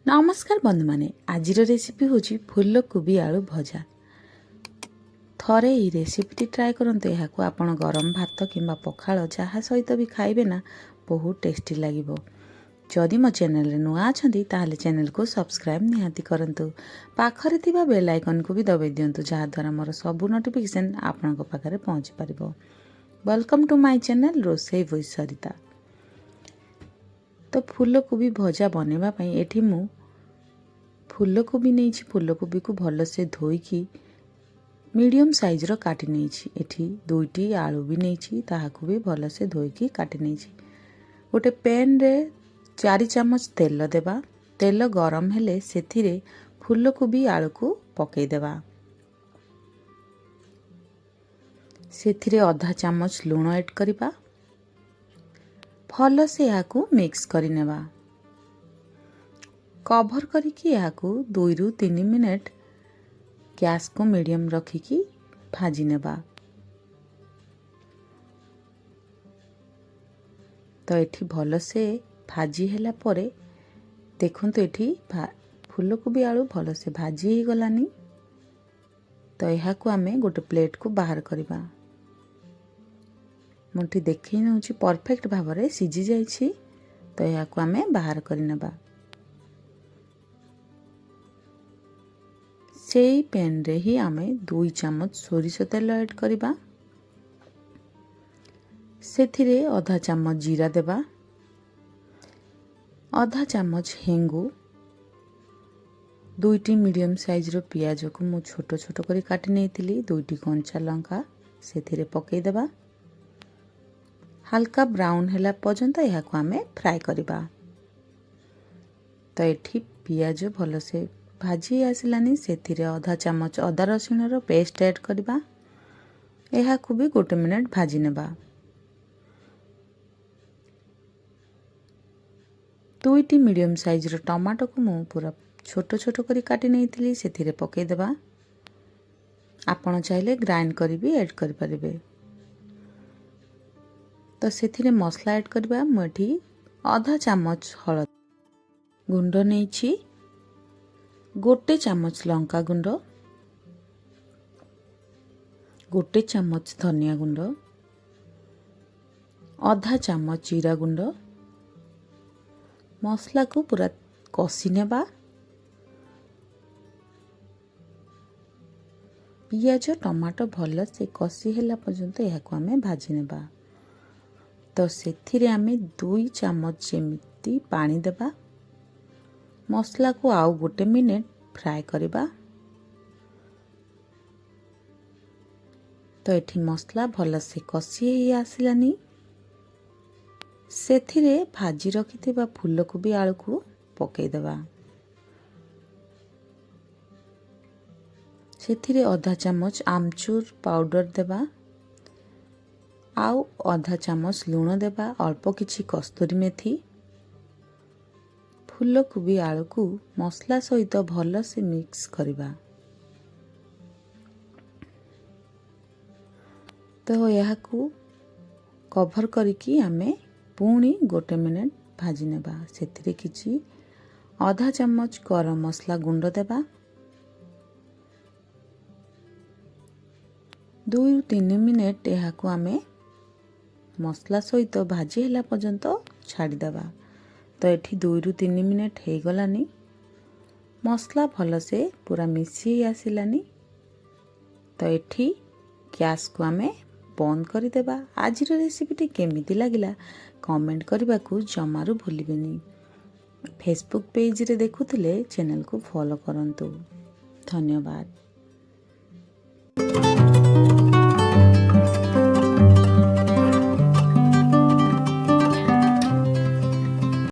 नमस्कार बंधु माने आज रेसिपी हूँ फूलकोबी आलू भजा। थरे ये रेसिपी ट्राए करते यहाँ आपण गरम भात कि पखाल जहाँ सहित भी खाइबे ना बहुत टेस्टी लगे। जदि मो चैनल नुआ अच्छा ताहले चैनल को सब्सक्राइब निहाती करंतु पाखरे थिबा बेल आइकन को भी दबाई दियंतु जहाँद्वारा मोर सबू नोटिफिकेशन आपण पाखे पहुँची पारिबो। Welcome to my channel Rosei with Sarita. तो फूलकोबी भजा बनवा एठी मु फूलकोबी नहीं फूलकोबी को भलसे धोईकी मीडियम साइज काटी नहीं एठी दुईटी आलू भी नहीं ताहाकू भी भलसे धोईकी काटी नहीं। गोटे पैन रे 4 चम्मच तेल देबा। तेल गरम हेले सेथिरे फूलकोबी आलू को पकई देबा। सेथिरे आधा चम्मच लूण ऐड करिबा। भलसे याकू मिक्स करि नेबा। कभर करिकी याकू 2 ରୁ 3 मिनट गैस को मीडियम रखिकी भाजी नेबा। तो एठी भलसे भाजी हैला परे देखंतु एठी फूलकोबी आलू भलसे भाजी ही गलानी। तो याकू आमे गोटे प्लेट को बाहर करिबा। मुठी देखि नउची परफेक्ट भाबरे सिजी जाइछि। तो याकू आमे बाहर करि नेबा। सेई पैन रे ही आमे 2 चम्मच सोरिष तेल ऐड करिबा। सेथिरे आधा चम्मच जीरा देबा। आधा चम्मच हेंगु। 2टी मीडियम साइज रो पियाज को मु छोटो छोटो करी काटी नेइतिली। 2टी कंचा लंका सेथिरे पकेई देबा। हल्का ब्राउन हैला पर्यंत याकू आमे फ्राई करिबा। तो एठी पियाज भलसे भाजी आसिलानी। सेथिरे आधा चम्मच अदा रसुण रो पेस्ट ऐड करिबा। एहाकू भी गोटे मिनट भाजी नेबा। 2टी मीडियम साइज रो टमाटो को मु पूरा छोटो छोटो करी काटी नेइतिली सेथिरे पकेई देबा। आपण चाहिले ग्राइंड करी भी ऐड करि परिबे। तो सेथिरे मसला ऐड करिबा। मठी आधा चम्मच हळद गुंड नेइछि। गोटे चम्मच लंका गुंड, गोटे चम्मच धनिया गुंड, आधा चम्मच जीरा गुंड। मसला को पूरा कषि नेबा। पियाज टमाटो भल से कषि हैला पर्यंत याकू आमे भाजी नेबा। तो सेथिरे आमे 2 चम्मच जेमिति पानी देबा। मसला को आउ गोटे मिनट फ्राए करिबा। तो एठी मसला भल से कषि ही आसिलानी। सेथिरे भाजी रखिथिबा फूलकोबी आलू को पकेई देबा। सेथिरे आधा चम्मच आमचूर पाउडर देबा। आउ आधा चम्मच लूण देबा। अल्प किछि कस्तूरी मेथी। फूलकोबी आलू को मसला सहित भल से मिक्स करिबा। तो याकू कभर करिकी आमे पुणी गोटे मिनट भाजी नेबा। सेथिरे किछि आधा चम्मच गरम मसला गुंड देबा। 2 ରୁ 3 मिनट याकू आमे मसला सहित भाजी हैला पर्यंत छाड़ी देबा। तो एठी 2 ରୁ 3 मिनट हे गलानी। मसला भल से पूरा मिसी आसिलानी। तो एठी गैस को आमे बंद कर देबा। आज रेसिपी केमिति लागिला कमेंट करने को जमारू भूलिबेनी। फेसबुक पेज रे देखुथिले चैनल को फॉलो करंतु। धन्यवाद।